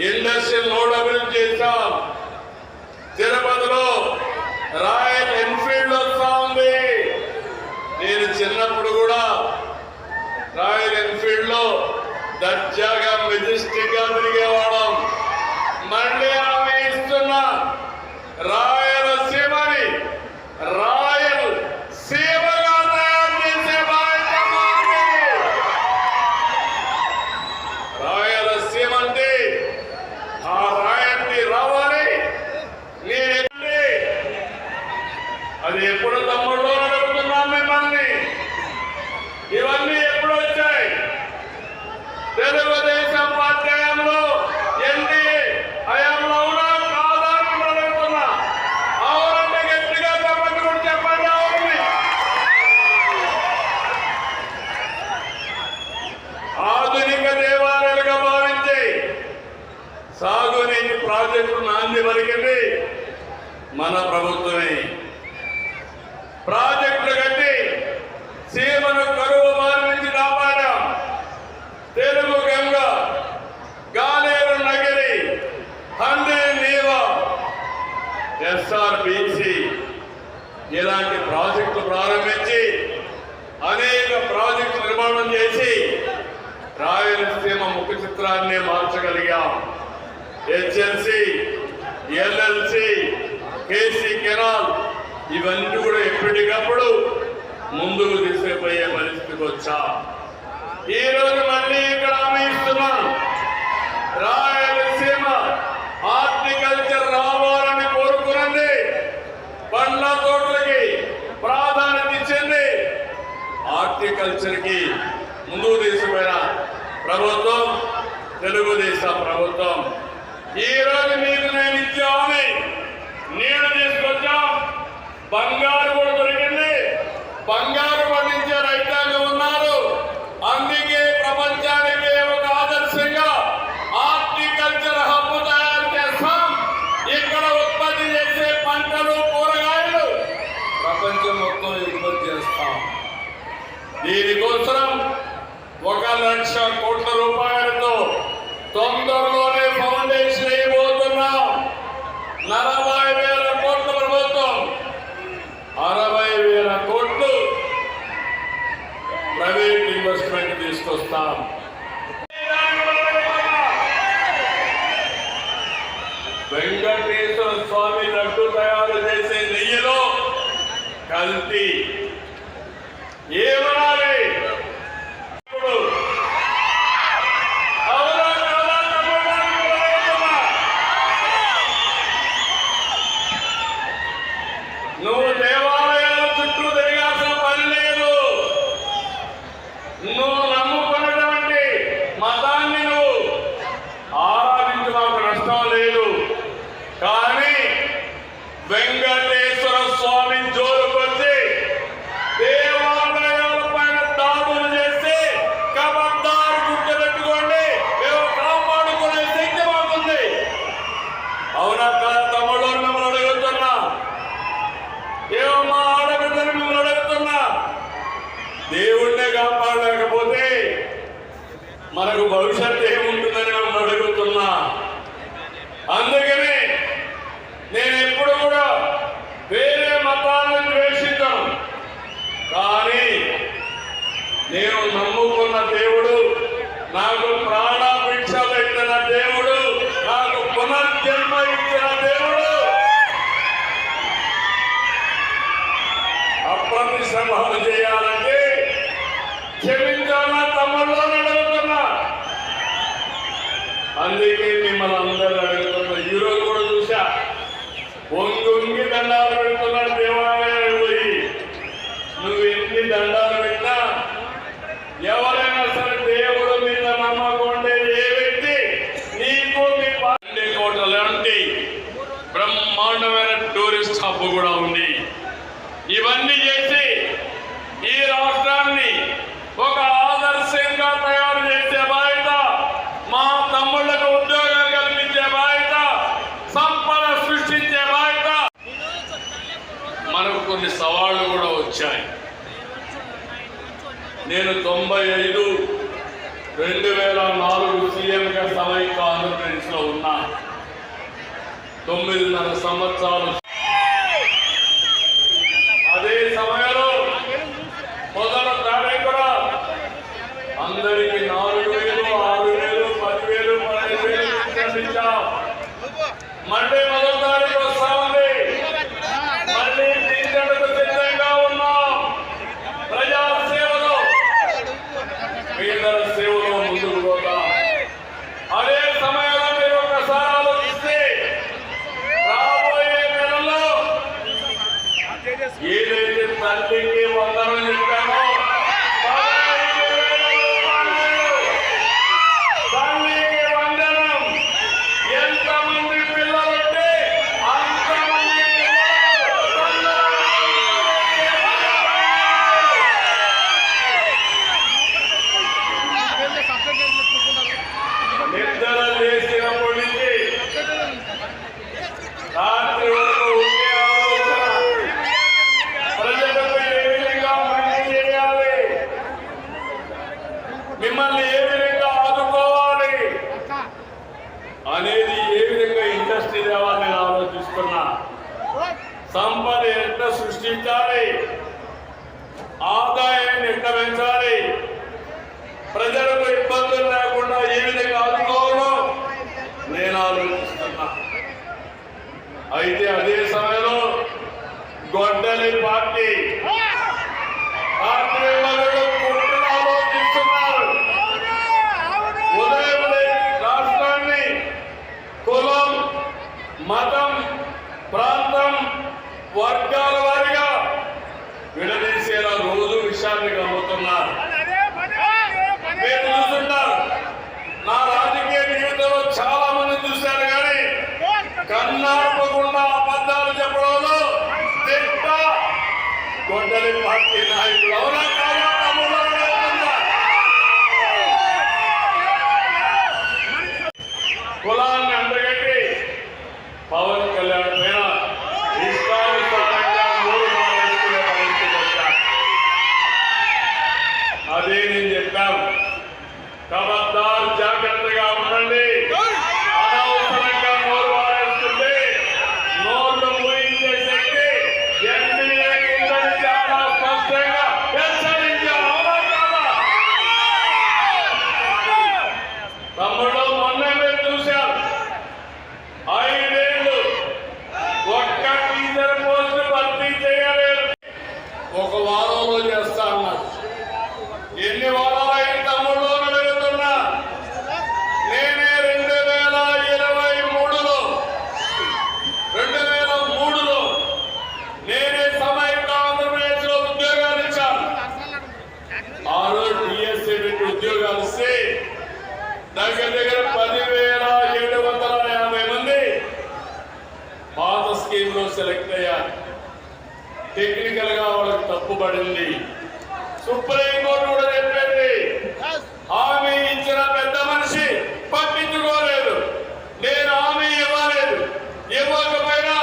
Industrial node అభివృద్ధి చేశాం. తిరుపతిలో రాయల్ ఎన్ఫీల్డ్ వస్తా ఉంది. నేను చిన్నప్పుడు కూడా రాయల్ ఎన్ఫీల్డ్ లో దర్జాగా మెజెస్టిక్ గా తిరిగేవాళ్ళం. మళ్ళీ ఆమె ఇస్తున్న రాయలసీమని రాయల్ సీమగా తయారు చేసే బాధ్యత మాది. రాయలసీమ అంటే ఆ రాయల్ని రావాలి. నేనే అది ఎప్పుడు తమ్ముళ్ళు అడుగుతున్నాం మిమ్మల్ని. ఇవన్నీ ఎప్పుడు వచ్చాయి? తెలుగుదేశం పార్టీ హయాంలో, ఎన్డీఏ హయాంలో ఉన్నా కాదా అని అడుగుతున్నా. అవునంటే గట్టిగా తప్పకుండా చెప్పండి. అవును. ఆధునిక దేవాలయాలుగా భావించి సాగునీటి ప్రాజెక్టు నాంది పలికింది మన ప్రభుత్వమే. ప్రాజెక్టులు కట్టి సీమను కరువు బారి నుంచి కాపాడాం. తెలుగు గంగ, గాలేరు నగిరి, హందీ నీవా, ఎస్ఆర్బిసి ఇలాంటి ప్రాజెక్టులు ప్రారంభించి అనేక ప్రాజెక్టులు నిర్మాణం చేసి రాయలసీమ ముఖ చిత్రాన్ని మార్చగలిగాం. హెచ్ఎల్సి, ఎల్ఎల్సి, కేసీ కెనాల్ ఇవన్నీ కూడా ఎప్పటికప్పుడు ముందుకు తీసుకుపోయే పరిస్థితికి వచ్చా. ఈ రోజు మళ్ళీ ఇక్కడ హామీ ఇస్తున్నాను. రాయలసీమ హార్టికల్చర్ రావాలని కోరుకున్నది. పండ్ల తోటలకి ప్రాధాన్యత ఇచ్చింది. హార్టికల్చర్ కి ముందుకు తీసుకుపోయిన ప్రభుత్వం తెలుగుదేశం ప్రభుత్వం. ఈ రోజు మీకు నేను ఇచ్చే హామీ నీళ్లు తీసుకొచ్చాం. బంగారు కూడా దొరికింది. బంగారు పండించే రైతాంగం ఉన్నారు. అందుకే ప్రపంచానికి ఒక ఆదర్శంగా హార్టికల్చర్ హబ్ తయారు చేస్తాం. ఇక్కడ ఉత్పత్తి చేసే పంటలు, కూరగాయలు ప్రపంచం మొత్తం ఎగుమతి చేస్తాం. దీనికోసం 1,00,000 కోట్ల రూపాయలతో తొందరలోనే ఫౌండేషన్ వేయబోతున్నాం. 40,000 కోట్ల ప్రభుత్వం, 60,000 కోట్లు ప్రైవేట్ ఇన్వెస్ట్మెంట్ తీసుకొస్తాం. వెంకటేశ్వర స్వామి లడ్డు తయారు చేసే నెయ్యిలో కల్తీ ఏమనాలి? నువ్వు దేవాలయాల చుట్టూ తిరగాల్సిన పని లేదు. నువ్వు నమ్ముకున్నటువంటి మతాన్ని నువ్వు ఆరాధించి మాకు నష్టం లేదు. కానీ వెంకటేశ్వర స్వామి జోలుకొచ్చి దేవాలయాల పైన దాడులు చేస్తే కబద్దారు గుర్తుపెట్టుకోండి, మేము కాపాడుకునే శక్తి మాకుంది. అవునా కాదు తమ్ముడు? మిమ్మల్ని అడుగుతున్నా. ఏమో మా ఆడబిడ్డలు మిమ్మల్ని అడుగుతున్నా. దేవుణ్ణే కాపాడలేకపోతే మనకు భవిష్యత్తు ఏముంటుందని మిమ్మల్ని అడుగుతున్నా. అందుకని నేను ఎప్పుడు కూడా వేరే మతాలను ద్వేషించను. కానీ నేను నమ్ముకున్న దేవుడు, నాకు ప్రాణభిక్ష పెట్టిన దేవుడు, నాకు పునర్జన్మ ఇచ్చిన దేవుడు అప్రతిష్టంభన చేయాలంటే క్షమించాలా తమ్ముళ్ళు అని అడుగుతున్నా. అందుకే మిమ్మల్ని అందరూ అడుగుతున్నా. ఈరోజు కూడా చూసా, వంగి దండాలు పెడుతున్నాడు దేవాలయాలు పోయి. నువ్వు ఎన్ని దండాలు పెట్టినా, ఎవరైనా సరే దేవుడు మీద నమ్మకం ఉండే ఏ వ్యక్తి నీకు మీ కోట లాంటి బ్రహ్మాండమైన టూరిస్ట్ హబ్ కూడా ఉంది. ఇవన్నీ చేసి ఈ రాష్ట్రాన్ని ఒక ఆదర్శంగా తయారు చేసే బాధ్యత, మా తమ్ముళ్లకు ఉద్యోగాలు కల్పించే బాధ్యత, సంపద సృష్టించే బాధ్యత. మనకు కొన్ని సవాళ్లు కూడా వచ్చాయి. నేను 95, 2004 సీఎంగా సమైక్య ఆంధ్రప్రదేశ్ పాలిటిక్స్ లో ఉన్నా 9.5 సంవత్సరాలు. అదే సమయంలో మొదల తారీఖున అందరికీ 4,000, 6,000, 10,000, 15,000 ఇచ్చాం. మళ్ళీ మొదటి తారీఖు వస్తా ఉంది. మళ్ళీ పింఛన్లకు సిద్ధంగా ఉన్నాం. ప్రజా సేవలో పేదల సేవలో ముందుకు పోతాం. అదే సమయంలో మీరు ఒకసారి ఆలోచిస్తే రాబోయే నెలలో ఏదైతే తల్లికి వందనం చెప్పామో తల్లికి వందనం, ఎంతమంది పిల్లలుంటే అంతమంది నిద్ర లేచినప్పటి నుంచి రాత్రి వరకు ఉండే ఆలోచన ప్రజలకు ఏ విధంగా మంచి చేయాలి, మిమ్మల్ని ఏ విధంగా ఆదుకోవాలి అనేది ఏ విధంగా ఇండస్ట్రీ తేవాలని నేను ఆలోచిస్తున్నా. సంపద ఎట్లా సృష్టించాలి, ఆదాయాన్ని ఎట్లా పెంచాలి, ప్రజలకు ఇబ్బందులు లేకుండా ఏ విధంగా ఆదుకోవాలో నేను ఆలోచిస్తున్నా. అయితే అదే సమయంలో గొడ్డలి పార్టీ కుట్రలు ఆలోచిస్తున్నారు. ఉదయం రాష్ట్రాన్ని కులం, మతం, ప్రాంతం, వర్గాల వారిగా విడదీసేలా రోజు విషయాన్ని గమ్ముతున్నారు. మీరు చూస్తుంటారు. నా రాజకీయ జీవితంలో చాలా మంది చూశారు, కానీ కన్నార్పకుండా అబద్ధాలు చెప్పడంలో తిట్ట గొడ్డలి పార్టీ నాయకులు. అవునా కాదా? కులాన్ని అంటగట్టి పవన్ కళ్యాణ్ పైన ఇష్టానుసారంగా 3 మాటలు పరిస్థితి వచ్చారు. అదే నేను చెప్పాను, ఖబర్దార్ జాగ్రత్తగా ఉండండి. అనవసరంగా నోరు వారేస్తుంటే నోర్లు మూయించే శక్తి ఎన్డీఏకి ఉందని చాలా స్పష్టంగా హెచ్చరించారు. అవునా కాదా? తమ్ముడు, మొన్న మీరు చూశారు, 5 ఏళ్ళు ఒక్క టీచర్ పోస్టు భర్తీ చేయలేదు. 1 వారంలో చేస్తా అన్నారు. ఎన్ని వారాలు అయిన తమ్ముడు అడుగుతున్నా. నేనే 2023లో నేనే సమైక్య ఆంధ్రప్రదేశ్లో ఉద్యోగాలు ఇచ్చాను. ఆ రోజు డిఎస్సీ ఉద్యోగాలు ఇస్తే దగ్గర 10,750 మంది పాత స్కీమ్ లో సెలెక్ట్ అయ్యారు. టెక్నికల్ గా వాళ్ళకి తప్పుపడింది. సుప్రీంకోర్టు కూడా చెప్పింది, హామీ ఇచ్చిన పెద్ద మనిషి పట్టించుకోలేదు. నేను హామీ ఇవ్వలేదు. ఇవ్వకపోయినా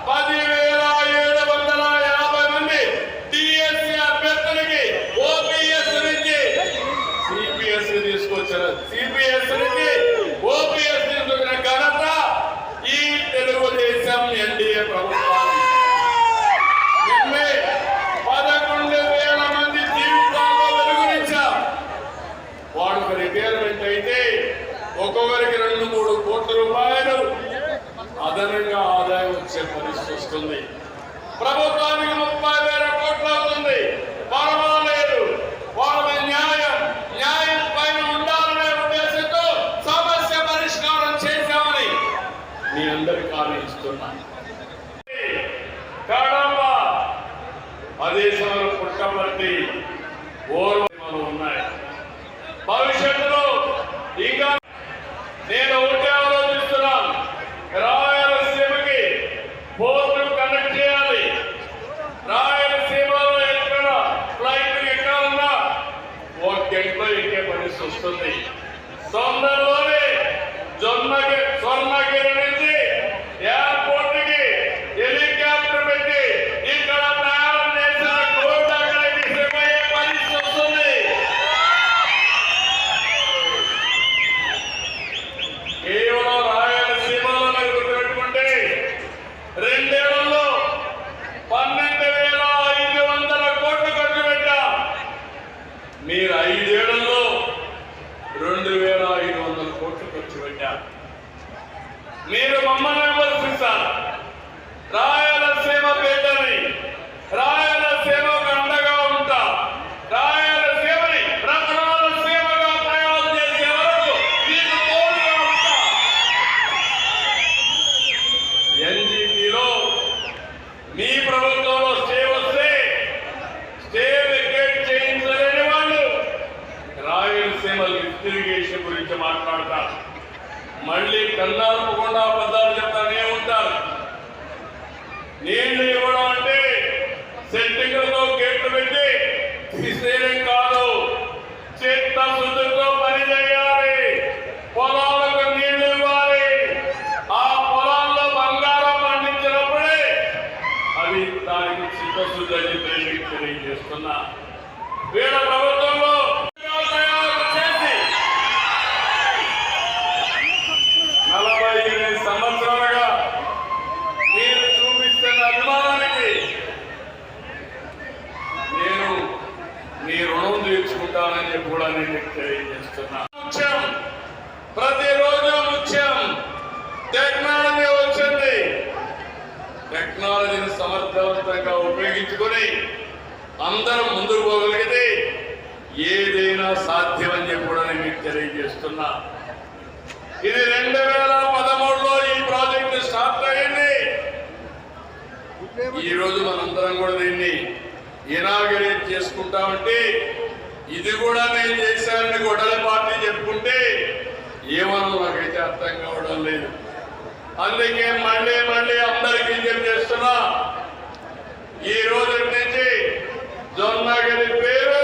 10,750 మంది టిఎస్సీ అభ్యర్థులకి ఓపీఎస్ నుంచి సిపిఎస్ తీసుకొచ్చారు. సిపిఎస్ నుంచి ఓపీఎస్ తీసుకొచ్చిన ఘనత ఈ తెలుగుదేశం ఎన్డీఏ ప్రభుత్వానికి. 11,000 మంది జీవితాల్లో వెలుగునిచ్చాం. వాడికి రిటైర్మెంట్ అయితే ఒక్కొక్కరికి 2-3 కోట్ల రూపాయలు అదనంగా ఆదాయం వచ్చే పరిస్థితి వస్తుంది. ప్రభుత్వానికి 30,000 కోట్లు అవుతుంది. పర్వాలేదు, వాళ్ళ న్యాయం పైన ఉండాలనే ఉద్దేశంతో సమస్య పరిష్కారం చేశామని మీ అందరికీ హామీ ఇస్తున్నాను. కడప, అదే సమయంలో పుట్టపర్తి, ఓర్వలు ఉన్నాయి. భవిష్యత్తులో ఇంకా నేను ఒకటే ఆలోచిస్తున్నాను, రాయలసీమకి పోర్టు కనెక్ట్ చేయాలి. రాయలసీమలో ఎక్కడ ఫ్లైట్ ఎక్కాలన్నా 1 గంటలో ఎక్కే పరిస్థితి వస్తుంది. తొందరలోనే స్వర్ణగిరి నుంచి ఎయిర్పోర్ట్ కి హెలికాప్టర్ పెట్టి ఇక్కడ తయారు చేసిన కోర్టు అక్కడికి తీసుకుపోయే పరిస్థితి వస్తుంది. మీరు మమ్మల్ని విమర్శిస్తారు. రాయలసీమ బిడ్డని, రాయలసీమకు అండగా ఉంటా, రాయలసీమని రత్నాలసీమగా తయారు చేసే వరకు మీకు తోడుగా ఉంటా. ఎన్జీపీలో మీ ప్రభుత్వంలో స్టే వస్తే స్టే వికెట్ చేయించలేని వాళ్ళు రాయలసీమ లిఫ్ట్ ఇరిగేషన్ గురించి మాట్లాడతారు. మళ్ళీ కన్నార్పకుండా అబద్ధాలు చెప్తానే ఉంటారు. నీళ్లు ఇవ్వడం అంటే సెట్టింగ్లతో గేట్లు పెట్టి తీసేయడం కాదు, చిత్తశుద్ధితో పని చేయాలి. పొలాలకు నీళ్లు ఇవ్వాలి. ఆ పొలాల్లో బంగారం పండించినప్పుడే అది దానికి చిత్తశుద్ధి అని తెలియజేస్తున్నా. వీళ్ళ ప్రభుత్వంలో తయారు చేసి 48 సంవత్సరాలుగా మీరు చూపిస్తున్న అభిమానానికి నేను మీ రుణం తీర్చుకుంటానని కూడా నేను తెలియజేస్తున్నా. ముఖ్యం, ప్రతిరోజు ముఖ్యం. టెక్నాలజీ వచ్చింది. టెక్నాలజీని సమర్థవంతంగా ఉపయోగించుకొని అందరం ముందుకు పోగలిగితే ఏదైనా సాధ్యమని చెప్పి కూడా నేను మీకు తెలియజేస్తున్నా. ఇది 2013లో ఈ ప్రాజెక్టు స్టార్ట్ అయింది. ఈ రోజు మనందరం కూడా దీన్ని ఇనాగరేట్ చేసుకుంటామంటే ఇది కూడా నేను చేశానని గొడవల పార్టీ చెప్పుకుంటే ఏమన్నా నాకైతే అర్థం కావడం లేదు. అందుకే మళ్ళీ అందరికీ చేస్తున్నా, ఈ రోజు నుంచి జొన్నగిరి పేరు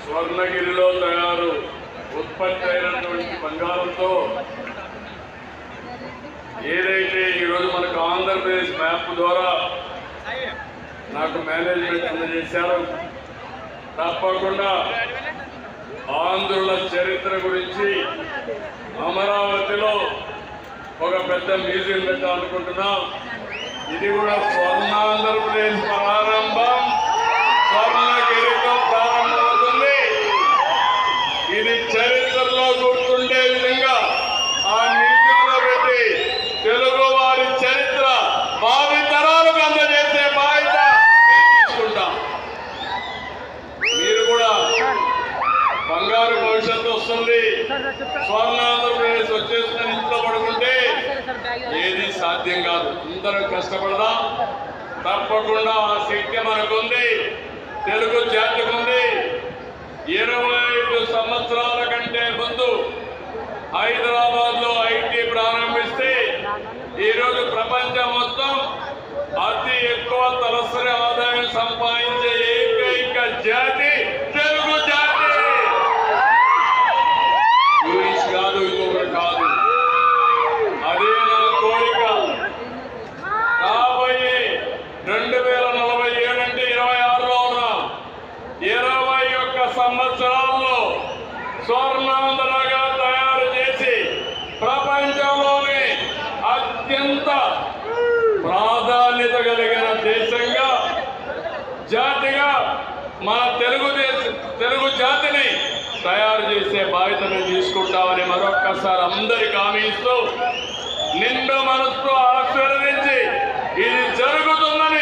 స్వర్ణగిరిలో ఉత్పత్తి అయినటువంటి బంగారంతో ఏదైతే ఈరోజు మనకు ఆంధ్రప్రదేశ్ మ్యాప్ ద్వారా నాకు మేనేజ్మెంట్ అందజేశారు. తప్పకుండా ఆంధ్రుల చరిత్ర గురించి అమరావతిలో ఒక పెద్ద మ్యూజియం పెట్టాలనుకుంటున్నాం. ఇది కూడా స్వర్ణాంధ్రప్రదేశ్ ప్రారంభం స్వర్ణగిరితో ప్రారంభమవుతుంది. ఇది చరిత్రలో గుర్తుండే విధంగా ఆ మ్యూజియంలో పెట్టి తెలుగు వారి చరిత్ర భావి తరాలకు అందజేసే బాధ్యత తీసుకుంటాం. మీరు కూడా బంగారు భవిష్యత్తు వస్తుంది. స్వర్ణాంధ్రప్రదేశ్ వచ్చేస్తుందని ఇంట్లో పడుకుంటే ఏది సాధ్యం కాదు. అందరం కష్టపడదాం. తప్పకుండా ఆ శక్తి మనకుంది, తెలుగు జాతికి ఉంది. 25 సంవత్సరాల కంటే ముందు హైదరాబాద్ లో ఐటీ ప్రారంభిస్తే ఈరోజు ప్రపంచం మొత్తం అతి ఎక్కువ తలసరి ఆదాయం సంపాదించే ఏకైక జాతి తెలుగు జాతి. ఇంగ్లీష్ కాదు, ఇంకొకటి కాదు. అదే నా కోరిక. రాబోయే 2047 అంటే 26లో ఉన్నాం. 21 సంవత్సరాల్లో స్వర్ణాంధ్రగా తయారు చేసి ప్రపంచంలోనే అత్యంత ప్రాధాన్యత కలిగిన దేశంగా, జాతిగా మన తెలుగు జాతిని తయారు చేసే బాధ్యతను తీసుకుంటామని మరొక్కసారి అందరికి హామీ ఇస్తూ నిండు మనసుతో ఆశీర్వదించి ఇది జరుగుతుందని